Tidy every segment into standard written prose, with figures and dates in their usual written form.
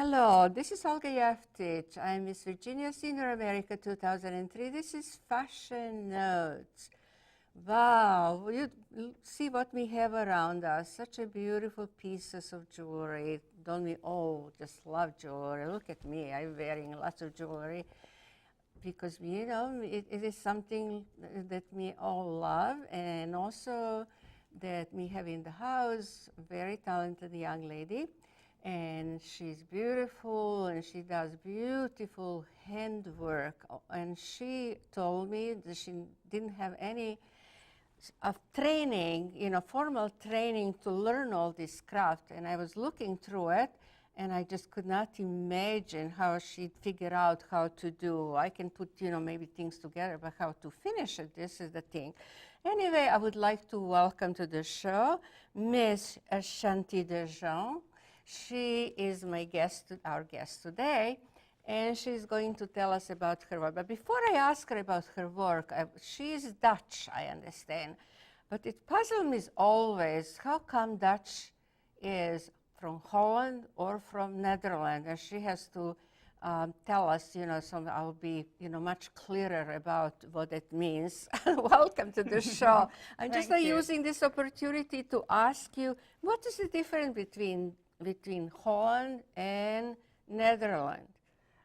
Hello, this is Olga Jevtich. I'm Miss Virginia Senior America 2003. This is Fashion Notes. Wow, you see what we have around us. Such a beautiful pieces of jewelry. Don't we all just love jewelry? Look at me, I'm wearing lots of jewelry because, you know, it is something that we all love, and also that we have in the house a very talented young lady. And she's beautiful, and she does beautiful handwork. And she told me that she didn't have any of training, you know, formal training to learn all this craft. And I was looking through it, and I just could not imagine how she'd figure out how to do. I can put, you know, maybe things together, but how to finish it, this is the thing. Anyway, I would like to welcome to the show Miss Shanti Dejean. She is my guest, our guest today, and she's going to tell us about her work. But before I ask her about her work, she is Dutch, I understand. But it puzzles me always, how come Dutch is from Holland or from Netherlands? And she has to tell us, you know, so I'll be, you know, much clearer about what it means. Welcome to the show. I'm just using this opportunity to ask you, what is the difference between Holland and Netherlands?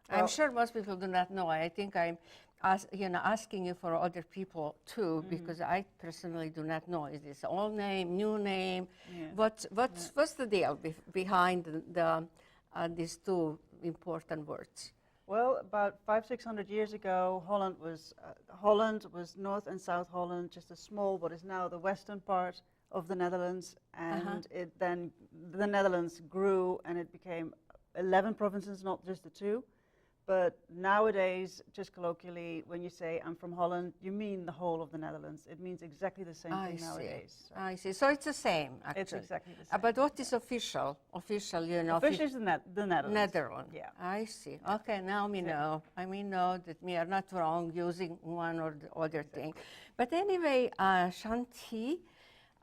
Well, I'm sure most people do not know. I think I'm asking you for other people too, because I personally do not know. Is this old name, new name? Yes. What's the deal behind these two important words? Well, about 500-600 years ago, Holland was North and South Holland, just a small, what is now the western part of the Netherlands, and then the Netherlands grew and it became 11 provinces, not just the two. But nowadays, just colloquially, when you say I'm from Holland, you mean the whole of the Netherlands. It means exactly the same thing nowadays. I see. So it's the same, actually. It's exactly the same. But what is official? Official, you know. Official is the Netherlands. Netherlands. Yeah. I see. Yeah. Okay, now we know. I mean, know that we are not wrong using one or the other thing. But anyway, Shanti,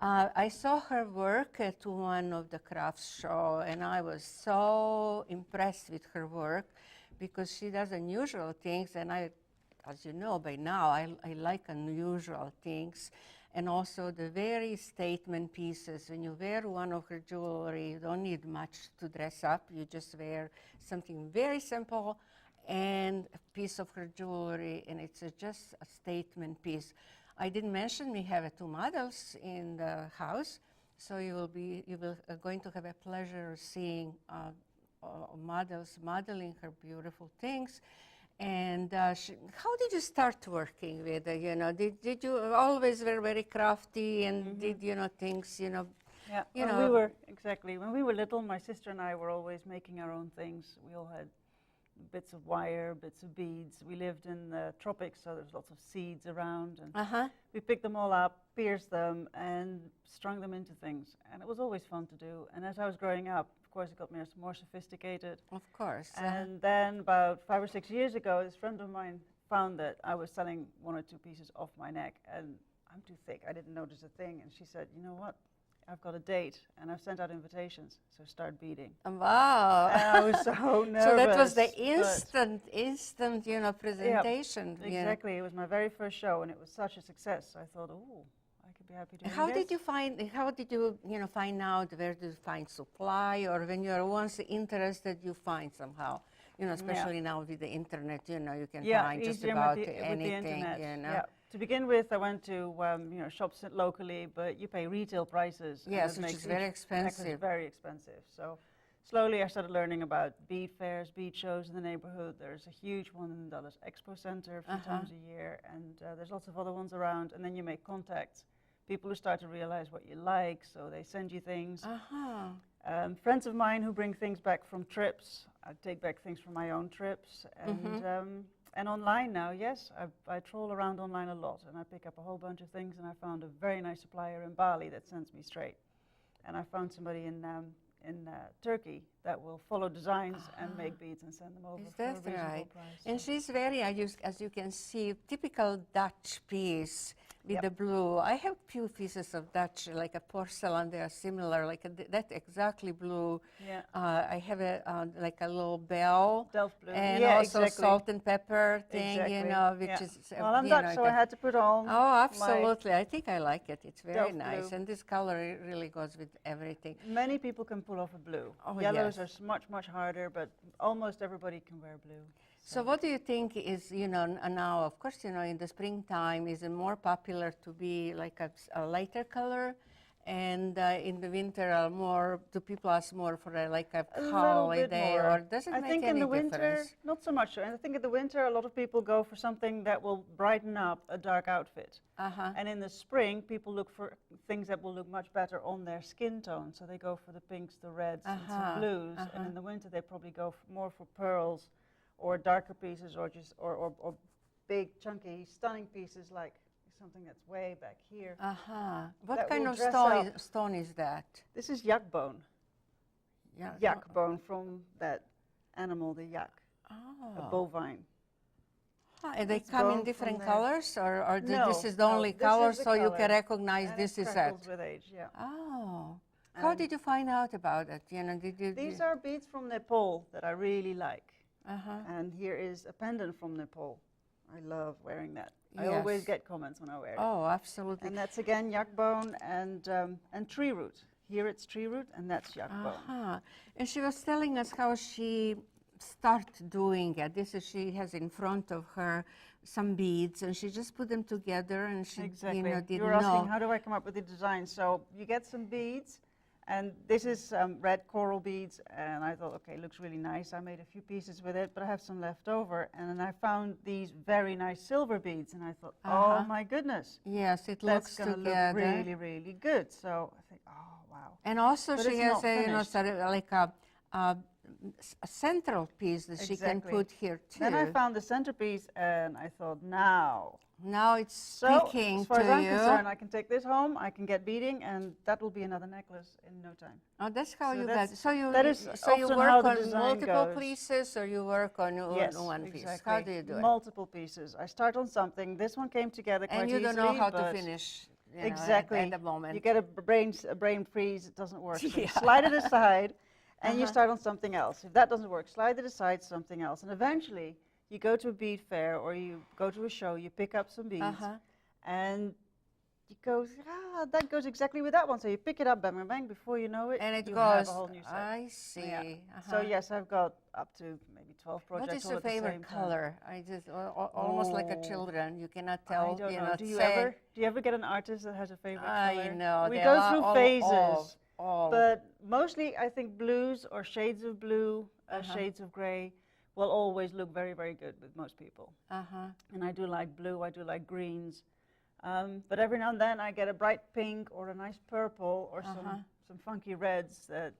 I saw her work at one of the crafts show, and I was so impressed with her work because she does unusual things, and I, as you know by now, I like unusual things, and also the very statement pieces. When you wear one of her jewelry, you don't need much to dress up. You just wear something very simple and a piece of her jewelry, and it's just a statement piece. I didn't mention we have two models in the house, so you will going to have a pleasure of seeing models modeling her beautiful things. And how did you start working with her? You know, did you always were very crafty and did, you know, things, you know? Yeah, we were, exactly. When we were little, my sister and I were always making our own things. We all had bits of wire, bits of beads. We lived in the tropics, so there's lots of seeds around, and we picked them all up, pierced them, and strung them into things. And it was always fun to do. And as I was growing up, of course, it got more sophisticated. Of course. And then about 5 or 6 years ago, this friend of mine found that I was selling 1 or 2 pieces off my neck, and I'm too thick. I didn't notice a thing. And she said, you know what? I've got a date, and I've sent out invitations, so start beading. Wow. And I was so nervous. So that was the instant, you know, presentation. Yeah, exactly. You know. It was my very first show, and it was such a success. I thought, oh, I could be happy doing this. How did you, you know, find out where to find supply, or when you're once interested, you find somehow? You know, especially now with the internet, you know, you can find just about anything, you know. Yeah. To begin with, I went to you know, shops locally, but you pay retail prices. Yes, which is very expensive. It's very expensive. So slowly I started learning about bead fairs, bead shows in the neighborhood. There's a huge one in the Dallas Expo Center a few times a year, and there's lots of other ones around. And then you make contacts. People who start to realize what you like, so they send you things. Friends of mine who bring things back from trips. I take back things from my own trips, and online now, yes, I troll around online a lot, and I pick up a whole bunch of things, and I found a very nice supplier in Bali that sends me straight. And I found somebody in Turkey that will follow designs and make beads and send them over for a reasonable price. And she's very, as you can see, typical Dutch piece. with Yep. the blue. I have few pieces of Dutch, like a porcelain. They are similar, like that exactly blue. Yeah. I have a like a little bell, Delft blue. and Yeah, also exactly. salt and pepper thing, you Exactly. know, which Yeah. is Well, I'm you Dutch, know, so I had to put on Oh, my absolutely! I think I like it. It's very Delft nice, blue. and this color really goes with everything. Many people can pull off a blue. Oh, Yellows yes. are much harder, but almost everybody can wear blue. So what do you think is, you know, now, of course, you know, in the springtime, is it more popular to be like a lighter color? And in the winter, do people ask more for like a A little bit holiday, more. or does it I make think any in the winter, difference? not so much. And I think in the winter, a lot of people go for something that will brighten up a dark outfit. Uh-huh. And in the spring, people look for things that will look much better on their skin tone. So they go for the pinks, the reds, and some blues. And in the winter, they probably go more for pearls, or darker pieces, or just or big, chunky, stunning pieces like something that's way back here. Uh-huh. What That kind will of dress stone is that? This is yak bone. Yeah. Yak bone from that animal, the yak, a Oh. bovine. And they It's come in bone different from there. colors, or No, this is the only this color, is the so you color, can recognize and this it is it? crackles with age, yeah. Oh. How And did you find out about it? You know, did you? these are beads from Nepal that I really like. Uh-huh. And here is a pendant from Nepal. I love wearing that. I always Yes. get comments when I wear it. Oh, absolutely. And that's again yak bone and tree root. Here it's tree root, and that's yak bone. Uh-huh. And she was telling us how she started doing it. She has in front of her some beads, and she just put them together, and she, Exactly. you know, didn't You were asking know. how do I come up with the design. So you get some beads, and this is red coral beads, and I thought, okay, looks really nice. I made a few pieces with it, but I have some left over, and then I found these very nice silver beads, and I thought, oh my goodness, Yes, it that's looks going to look together. really, really good. So I think, oh wow. And also But she it's has not a, you know, finished. sort of like a central piece that she can Exactly. put here too. Then I found the centerpiece, and I thought, now. Now it's So, speaking as far as to I'm you. concerned, I can take this home, I can get beading, and that will be another necklace in no time. Oh, that's how So you that's- get. So you that is so you often work how the on design multiple goes. pieces, or you work on Yes, one piece. exactly. How do you do it? Multiple pieces. I start on something. This one came together quite And you easily. don't know how to but finish. You know, exactly. at the moment. You get a brain freeze. It doesn't work. So you Yeah. slide it aside, and you start on something else. If that doesn't work, slide it aside, something else, and eventually you go to a bead fair or you go to a show. You pick up some beads, and you go, that goes exactly with that one. So you pick it up, bang, bang, bang. Before you know it, And it you goes. have a whole new set. I see. Yeah. So yes, I've got up to maybe 12 projects. What is all your at the favorite same time. color? I just almost like a Oh. children. You cannot tell. I don't you know. know. Do you say, ever get an artist that has a favorite I color? know. We they go are through all- phases, all. but mostly I think blues or shades of blue, shades of gray will always look very, very good with most people. And I do like blue. I do like greens. But every now and then I get a bright pink or a nice purple or some funky reds that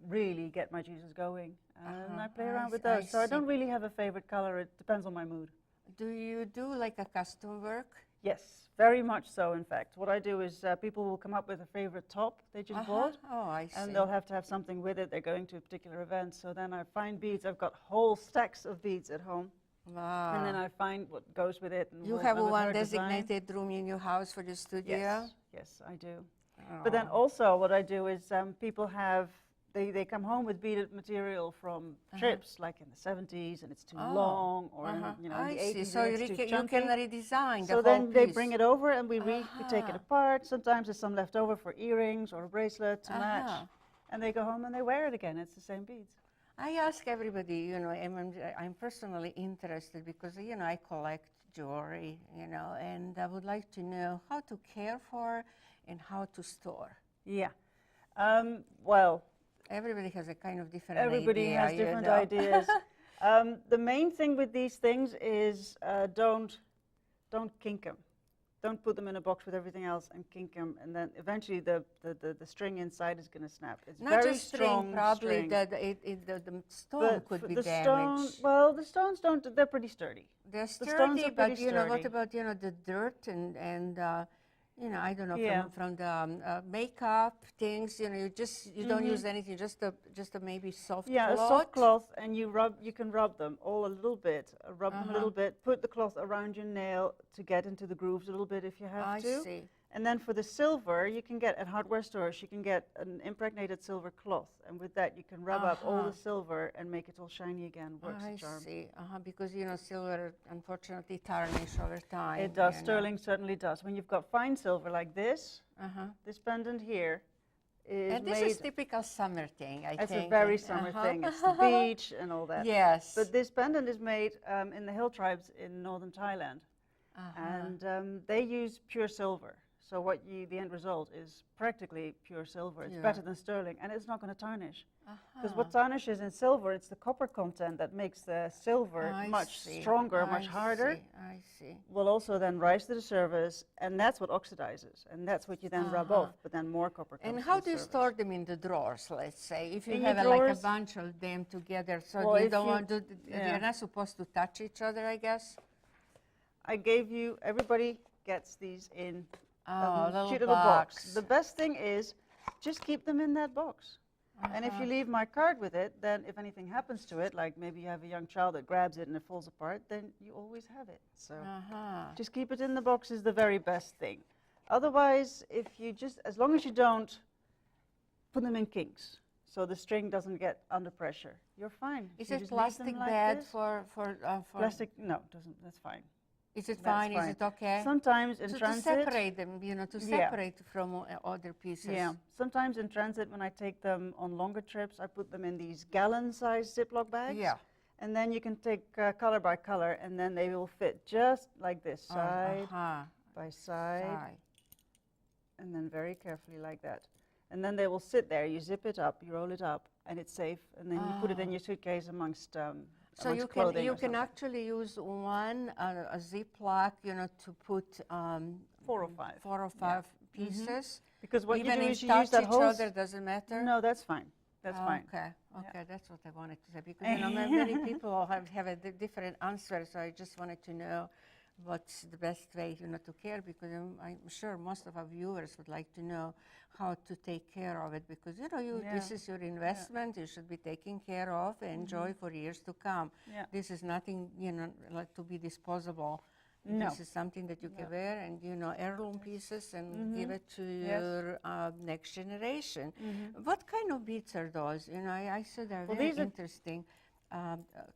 really get my juices going. And I play around with those. So I don't really have a favorite color. It depends on my mood. Do you do like a custom work? Yes, very much so, in fact. What I do is people will come up with a favorite top they just bought. Oh, I see. And they'll have to have something with it. They're going to a particular event. So then I find beads. I've got whole stacks of beads at home. Wow. And then I find what goes with it. And You we'll- have and with one her design. designated room in your house for the studio? Yes, yes, I do. But then also what I do is people have, they come home with beaded material from trips, like in the 70s, and it's too long, or in, you know, in I the see. 80s, So and you it's too can chunky. redesign the So whole then they piece. bring it over, and we take it apart. Sometimes there's some left over for earrings or a bracelet to match. And they go home and they wear it again. It's the same beads. I ask everybody, you know, I'm personally interested because, you know, I collect jewelry, you know, and I would like to know how to care for and how to store. Yeah. Well, everybody has a kind of different everybody idea. has you different know. ideas. The main thing with these things is don't kink them. Don't put them in a box with everything else and kink them, and then eventually the string inside is going to snap. It's Not very just strong string, probably string. the stone But could be the damaged. stone, well, the stones don't. They're pretty sturdy. They're stones sturdy, are but pretty you know, what sturdy. about, you know, the dirt and you know, I don't know, Yeah. from the makeup things, you know, you don't use anything, just a maybe soft Yeah, cloth. a soft cloth, and you can rub them all a little bit, rub them a little bit, put the cloth around your nail to get into the grooves a little bit if you have I to. see. And then for the silver, you can get at hardware stores, you can get an impregnated silver cloth, and with that you can rub up all the silver and make it all shiny again. Works a charm. I see. Because you know, silver unfortunately tarnish over time. It does. You know. Sterling certainly does. When you've got fine silver like this, this pendant here is and this made. is typical summer thing, I It's think. a very summer thing. It's the beach and all that. Yes. But this pendant is made in the hill tribes in northern Thailand, and they use pure silver. So the end result is practically pure silver. It's better than sterling, and it's not going to tarnish. Because what tarnishes in silver, it's the copper content that makes the silver much stronger, much harder. I see. Will also then rise to the surface, and that's what oxidizes, and that's what you then rub off, but then more copper comes And to how the do you surface. store them in the drawers, let's say? If you In have your like a drawers? bunch of them together, so Well, you if don't you- want to, they're not supposed to touch each other, I guess? I gave you, everybody gets these in Oh, a cute little little box. box. The best thing is just keep them in that box. And if you leave my card with it, then if anything happens to it, like maybe you have a young child that grabs it and it falls apart, then you always have it. So just keep it in the box is the very best thing. Otherwise, if you as long as you don't put them in kinks, so the string doesn't get under pressure, you're fine. Is You it just leave them plastic like bad this. for Plastic? No, doesn't. That's fine. Is it That's fine? Is it okay? Sometimes in to transit. separate them, you know, to separate from other pieces. Yeah. Sometimes in transit, when I take them on longer trips, I put them in these gallon-sized Ziploc bags. Yeah. And then you can take color by color, and then they will fit just like this, side by side, and then very carefully like that. And then they will sit there. You zip it up, you roll it up, and it's safe. And then you put it in your suitcase amongst. So you can actually use one a Ziploc, you know, to put 4 or 5 pieces. Because what Even you do if is you touch use that each whole. other, doesn't matter. No, that's fine. That's fine. Okay, that's what I wanted to say, because you know many people have a different answer, so I just wanted to know what's the best way, you know, to care, because I'm sure most of our viewers would like to know how to take care of it, because you know this is your investment. You should be taking care of and enjoy for years to come. This is nothing, you know, like to be disposable. No. This is something that you can wear and, you know, heirloom pieces and give it to your next generation. What kind of beads are those? You know, I said they're very interesting.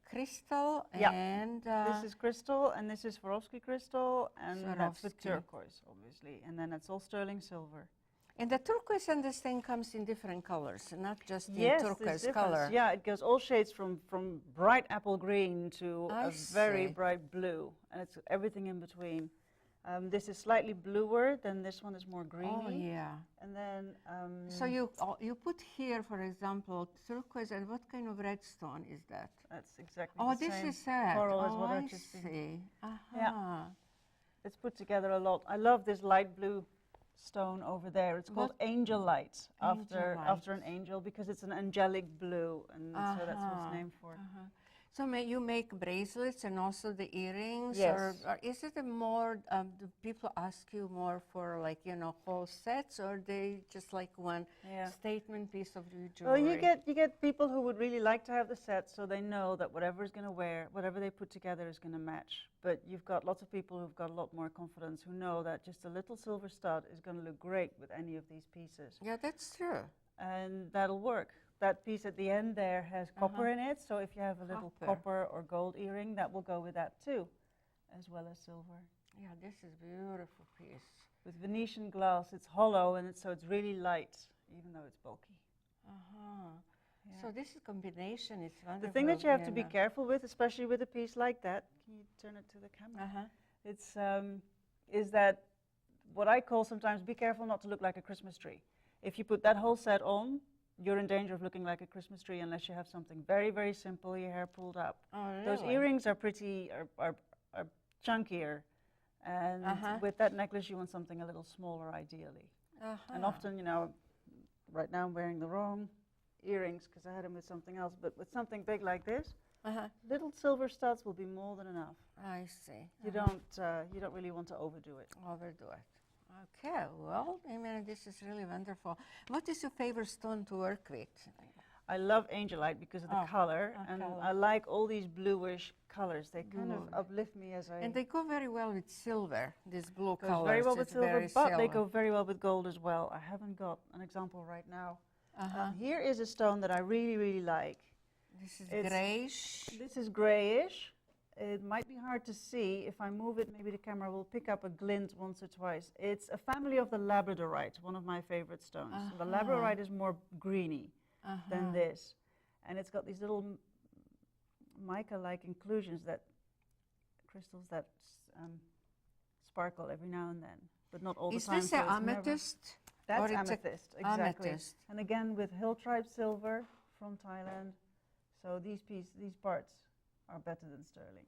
Crystal and... this is crystal, and this is Swarovski crystal, and that's with turquoise, obviously. And then it's all sterling silver. And the turquoise and this thing comes in different colors, not just in turquoise color. Yeah, it goes all shades from bright apple green to a very bright blue, and it's everything in between. This is slightly bluer, then this one is more greeny. Oh, yeah. And then... so you put here, for example, turquoise, and what kind of red stone is that? That's exactly the same. this is that. Coral is what I I just see. Yeah. It's put together a lot. I love this light blue stone over there. It's called Angel Light, after an angel, because it's an angelic blue, and so that's what it's named for. So you make bracelets and also the earrings? Yes. Or is it a more, do people ask you more for, like, you know, whole sets, or they just like one statement piece of jewelry? Well, you get people who would really like to have the set, so they know that whatever is going to wear, whatever they put together is going to match. But you've got lots of people who've got a lot more confidence, who know that just a little silver stud is going to look great with any of these pieces. Yeah, that's true. And that'll work. That piece at the end there has copper in it, so if you have a little copper or gold earring, that will go with that too, as well as silver. Yeah, this is a beautiful piece. With Venetian glass, it's hollow, and so it's really light, even though it's bulky. Yeah. So this combination is wonderful. The thing that you have to be careful with, especially with a piece like that, can you turn it to the camera? It's is that what I call sometimes be careful not to look like a Christmas tree. If you put that whole set on, you're in danger of looking like a Christmas tree unless you have something very, very simple, your hair pulled up. Oh, really? Those earrings are pretty, are chunkier, and with that necklace you want something a little smaller ideally. And often, you know, right now I'm wearing the wrong earrings because I had them with something else, but with something big like this, little silver studs will be more than enough. I see. You don't really want to overdo it. Overdo it. Okay, well, I mean, this is really wonderful. What is your favorite stone to work with? I love angelite because of the color, and color. I like all these bluish colors. They kind of uplift me as I... And they go very well with silver, these blue goes colors. very well with It's silver, very but they silver. go very well with gold as well. I haven't got an example right now. Here is a stone that I really, really like. This is grayish. This is grayish. It might be hard to see. If I move it, maybe the camera will pick up a glint once or twice. It's a family of the labradorite, one of my favorite stones. The labradorite is more greeny than this. And it's got these little mica-like inclusions, crystals that sparkle every now and then, but not all the time. Is this an amethyst? That's amethyst, exactly. Amethyst. And again with hill tribe silver from Thailand. So these parts are better than sterling.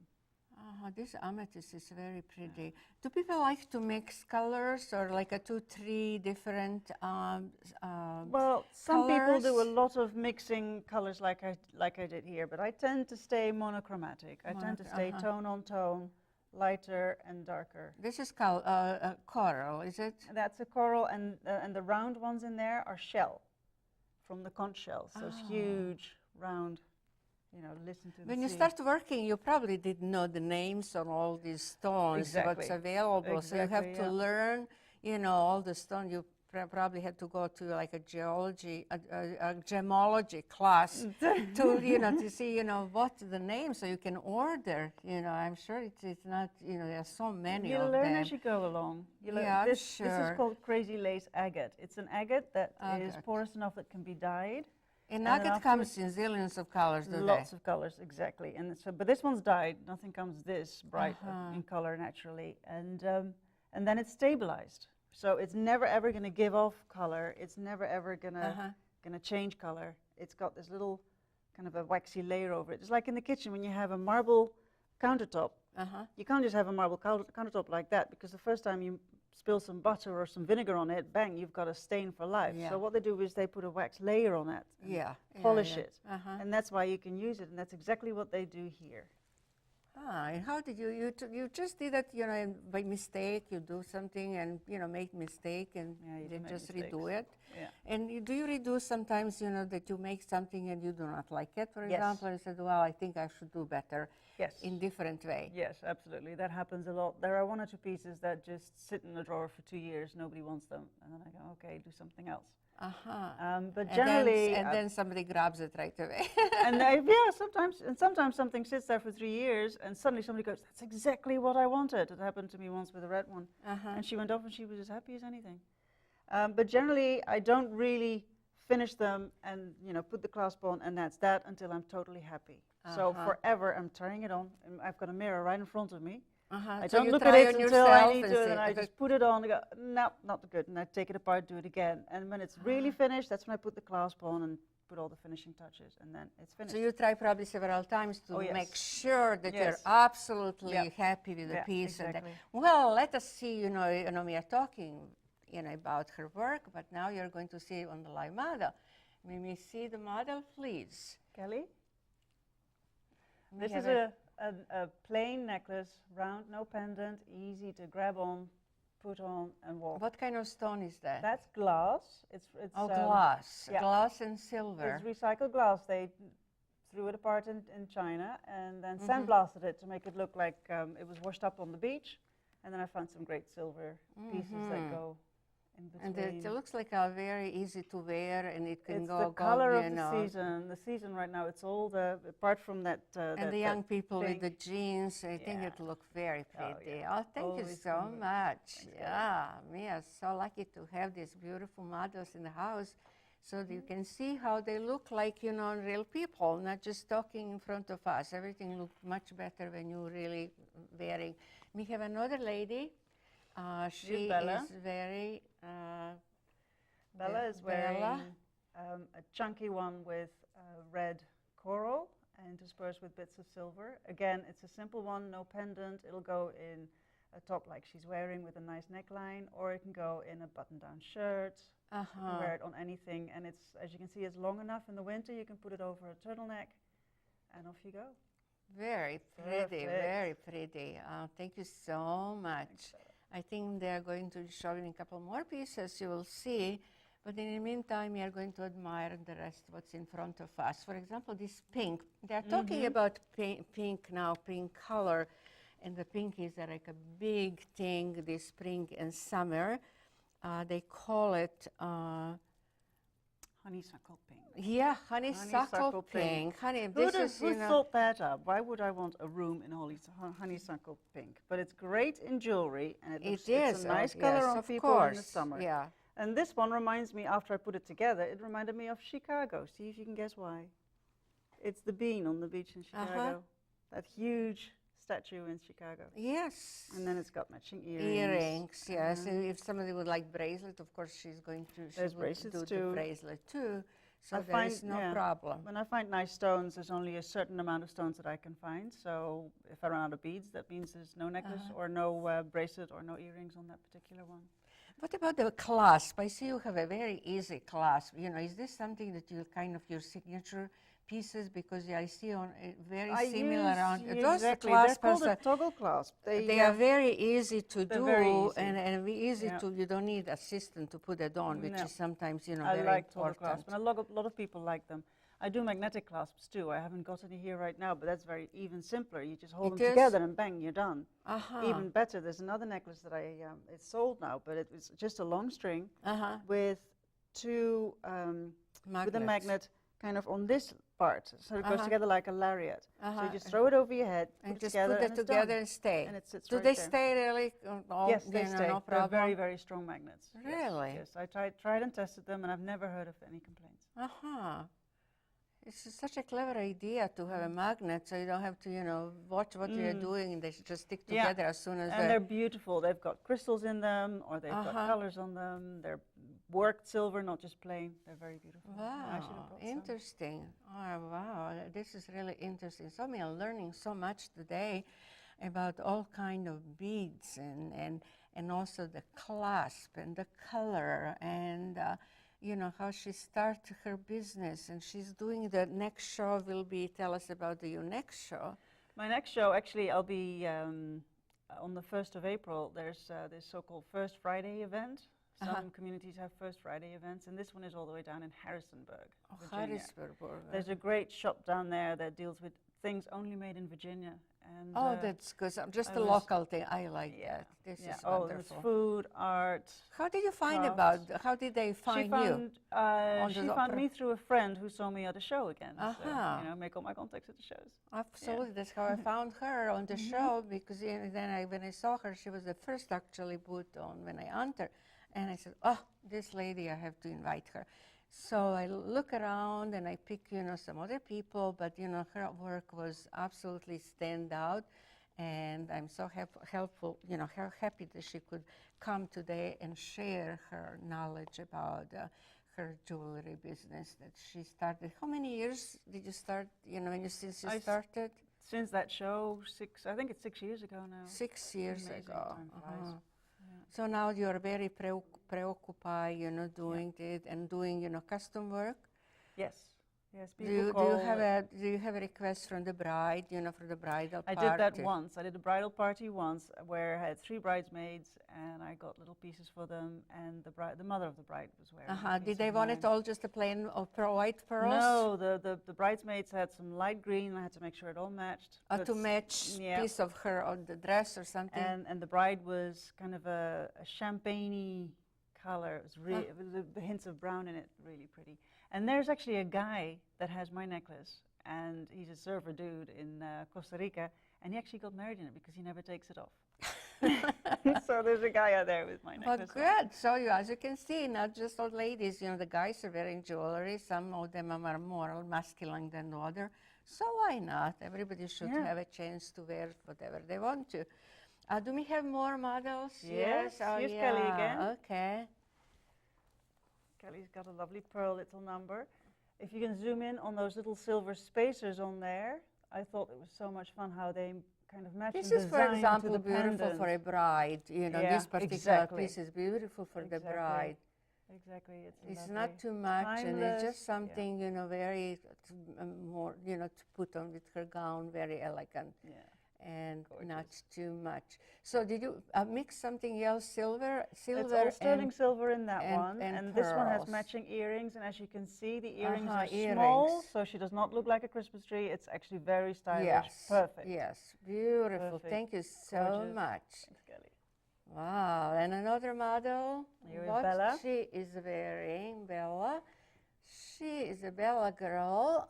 This amethyst is very pretty. Do people like to mix colors or like 2, 3 different well, some people do a colors? lot of mixing colors like I did here, but I tend to stay monochromatic. I tend to stay tone on tone, lighter and darker. This is coral, is it? And that's a coral, and the round ones in there are shell, from the conch shells. So it's huge, round. You know, listen to When the you sea. start working, you probably didn't know the names on all these stones, what's available. So you have to learn, you know, all the stones. You probably had to go to like a gemology class to, you know, to see, you know, what the names so you can order. You know, I'm sure it's not, you know, there are so many of them. You learn as you go along. This is called crazy lace agate. It's an agate that is porous enough that can be dyed. And agate comes in zillions of colors, Lots of colors, exactly. And so, but this one's dyed. Nothing comes this bright in color naturally, and then it's stabilized. So it's never ever going to give off color. It's never ever gonna change color. It's got this little kind of a waxy layer over it. It's like in the kitchen when you have a marble countertop. You can't just have a marble countertop like that, because the first time you spill some butter or some vinegar on it, bang, you've got a stain for life. So what they do is they put a wax layer on it, polish it, and that's why you can use it, and that's exactly what they do here. And how did you just did it, you know, by mistake, you do something and, you know, make mistake and you just redo it? And do you redo sometimes, you know, that you make something and you do not like it, for example, and said, well, I think I should do better in different way? Yes, absolutely. That happens a lot. There are 1 or 2 pieces that just sit in the drawer for 2 years, nobody wants them, and then I go, okay, do something else. But generally, and then somebody grabs it right away. And sometimes something sits there for 3 years, and suddenly somebody goes, "That's exactly what I wanted." It happened to me once with a red one, and she went off, and she was as happy as anything. But generally, I don't really finish them and, you know, put the clasp on, and that's that until I'm totally happy. So forever, I'm turning it on, and I've got a mirror right in front of me. I So don't you look try at it on until I yourself need and to, see and I if just put it on and go, no, not good. And I take it apart, do it again. And when it's really finished, that's when I put the clasp on and put all the finishing touches, and then it's finished. So you try probably several times to make sure that you're Yes. absolutely happy with the piece. Exactly. Well, let us see, you know, we are talking, you know, about her work, but now you're going to see on the live model. May we see the model, please? Kelly? This is a plain necklace, round, no pendant, easy to grab on, put on, and walk. What kind of stone is that? That's glass. It's glass. Glass and silver. It's recycled glass. They threw it apart in China and then sandblasted it to make it look like it was washed up on the beach. And then I found some great silver pieces that go in between. And it looks like a very easy to wear, and it can it's go. the color you of know. the season. The season right now. It's all apart from that. And the young people with the jeans, I think it looks very pretty. Oh, thank you so much. Yeah, we are so lucky to have these beautiful models in the house, so that you can see how they look like, you know, real people, not just talking in front of us. Everything looks much better when you're really wearing. We have another lady. She is very. Bella is wearing a chunky one with red coral and interspersed with bits of silver. Again, it's a simple one, no pendant. It'll go in a top like she's wearing with a nice neckline, or it can go in a button-down shirt. You can wear it on anything, and it's, as you can see, it's long enough in the winter. You can put it over a turtleneck, and off you go. Very pretty, very pretty. Thank you so much. I think they are going to show you a couple more pieces, you will see. But in the meantime, we are going to admire the rest what's in front of us. For example, this pink. They are talking about pink now, pink color. And the pink is like a big thing this spring and summer. They call it... honeysuckle pink. yeah, honeysuckle pink. Who thought that up? Why would I want a room in honeysuckle pink? But it's great in jewelry, and it's a nice color on people in the summer. Yeah. And this one reminds me, after I put it together, it reminded me of Chicago. See if you can guess why. It's the bean on the beach in Chicago. That huge statue in Chicago. Yes. And then it's got matching earrings. Earrings, yes. If somebody would like bracelet, of course she's going to do the bracelet too. So there is no problem. When I find nice stones, there's only a certain amount of stones that I can find. So if I run out of beads, that means there's no necklace or no bracelet or no earrings on that particular one. What about the clasp? I see you have a very easy clasp. You know, is this something that you kind of your signature pieces? Because I see on very similar on those exactly. clasps. They're called a toggle clasp. They are very easy to do, very easy. and easy to. You don't need assistant to put it on, which is sometimes very I like toggle important. clasps, and a lot of people like them. I do magnetic clasps too. I haven't got any here right now, but that's very even simpler. You just hold them together and bang, you're done. Even better, there's another necklace that it's sold now, but it was just a long string with two, with a magnet kind of on this part. So it goes together like a lariat. So you just throw it over your head, and just put it together and stay. And it sits Do right they there. stay really? Yes, they stay. No They're problem? very, very strong magnets. Really? Yes, I tried and tested them, and I've never heard of any complaints. It's such a clever idea to have a magnet, so you don't have to, watch what you're doing, and they should just stick together as soon as they're beautiful. They've got crystals in them, or they've got colors on them. They're worked silver, not just plain. They're very beautiful. Wow, interesting. Oh, wow, this is really interesting. So we are learning so much today about all kind of beads and also the clasp and the color and how she started her business, and she's doing the next show tell us about your next show. My next show, actually, I'll be on the 1st of April. There's this so-called First Friday event. Some communities have First Friday events, and this one is all the way down in Harrisonburg, Virginia. Harrisonburg. There's a great shop down there that deals with things only made in Virginia. And that's good. Just a local thing. I like that. This is wonderful. There's food, art. How did you find how did they find you? She found me through a friend who saw me at a show again. So, make all my contacts at the shows. Absolutely. That's how I found her on the show, because then when I saw her, she was the first actually put on when I entered. And I said, this lady, I have to invite her. So I look around and I pick, some other people, but, her work was absolutely stand out. And I'm so happy that she could come today and share her knowledge about her jewelry business that she started. How many years did you start, since you started? Since that show, I think it's 6 years ago now. 6 years ago. Time flies. So now you're very preoccupied, doing it and doing, custom work. Yes. Yes. Do you have a request from the bride, for the bridal party? I did that once. I did a bridal party once where I had 3 bridesmaids, and I got little pieces for them. And the mother of the bride was wearing. Did they want it all just a plain white pearls? No, the bridesmaids had some light green. I had to make sure it all matched. To match piece of her on the dress or something. And the bride was kind of a champagne-y color. It was really with the hints of brown in it, really pretty. And there's actually a guy that has my necklace, and he's a surfer dude in Costa Rica, and he actually got married in it because he never takes it off. So there's a guy out there with my necklace. But good. So as you can see, not just old ladies, the guys are wearing jewelry. Some of them are more masculine than the other. So why not? Everybody should have a chance to wear whatever they want to. Do we have more models? Yes. Here's Kelly again. Okay. Kelly's got a lovely pearl little number. If you can zoom in on those little silver spacers on there, I thought it was so much fun how they kind of match this the is, for example, beautiful pendant. For a bride. This particular piece is beautiful for the bride. Exactly. It's not too much, and it's just something, very more, to put on with her gown, very elegant. Yeah. and not Gorgeous. too much. So did you mix something else, silver It's all sterling silver in that and- one, and this one has pearls. matching earrings, and as you can see, the earrings Uh-huh, are small, earrings. so she does not look like a Christmas tree. It's actually very stylish, Yes, perfect. yes, beautiful. Perfect. Thank you so Gorgeous. much. Thanks, Kelly. Wow, and another model. Here is what Bella. she is wearing, Bella. She is a Bella girl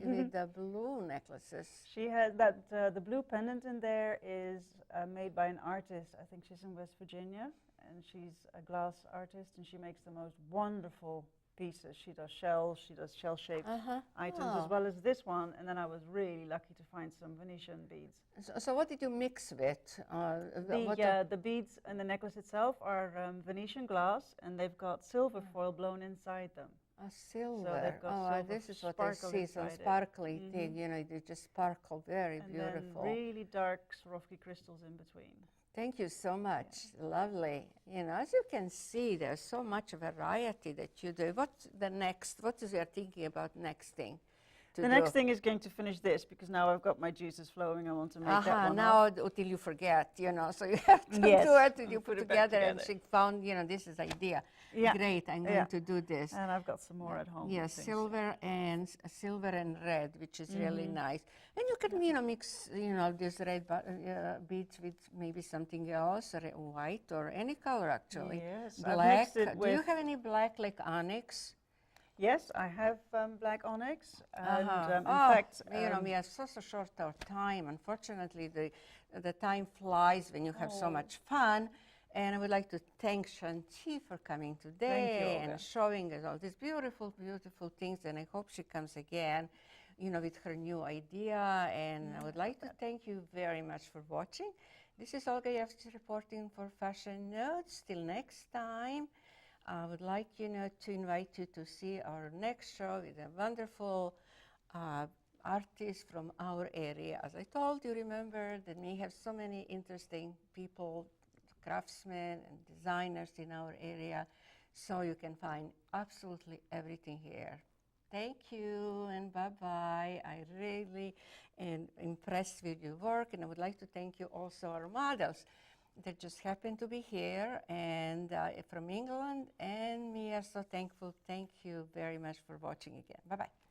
with the blue necklaces. She has that, the blue pendant in there is made by an artist. I think she's in West Virginia, and she's a glass artist, and she makes the most wonderful pieces. She does shells, she does shell-shaped items, as well as this one, and then I was really lucky to find some Venetian beads. So what did you mix with? The beads and the necklace itself are Venetian glass, and they've got silver foil blown inside them. Silver. they've got Oh, silver this is what I sparkle see, some inside it. sparkly thing, you know, they just sparkle, very And beautiful. then really dark Swarovski crystals in between. Thank you so much. Lovely. You know, as you can see, there's so much variety that you do. What's the next? What is your thinking about next thing to The do? next thing is going to finish this, because now I've got my juices flowing. I want to make that one now off. until you forget, you know, so you have to Yes, do it till and you put put it back together, and together. she found, you know, this is idea. Yeah. Great, I'm going to do this. And I've got some more at home. Yes, things. silver and red, which is really nice. And you can, you know, mix, you know, these red beads with maybe something else, or white, or any color actually. Yes, I've Black. mixed it Do you with- have any black like onyx? Yes, I have black onyx, and in Oh, fact, you know, we have so short our time. Unfortunately, the time flies when you have so much fun. And I would like to thank Shanti for coming today Olga. and showing us all these beautiful, beautiful things. And I hope she comes again, you know, with her new idea. And I would like to thank you very much for watching. This is Olga Jevtich reporting for Fashion Notes. Till next time. I would like, you know, to invite you to see our next show with a wonderful artist from our area. As I told you, remember that we have so many interesting people, craftsmen and designers in our area, so you can find absolutely everything here. Thank you and bye-bye. I really am impressed with your work, and I would like to thank you also our models that just happen to be here and from England, and we are so thankful. Thank you very much for watching again. Bye-bye.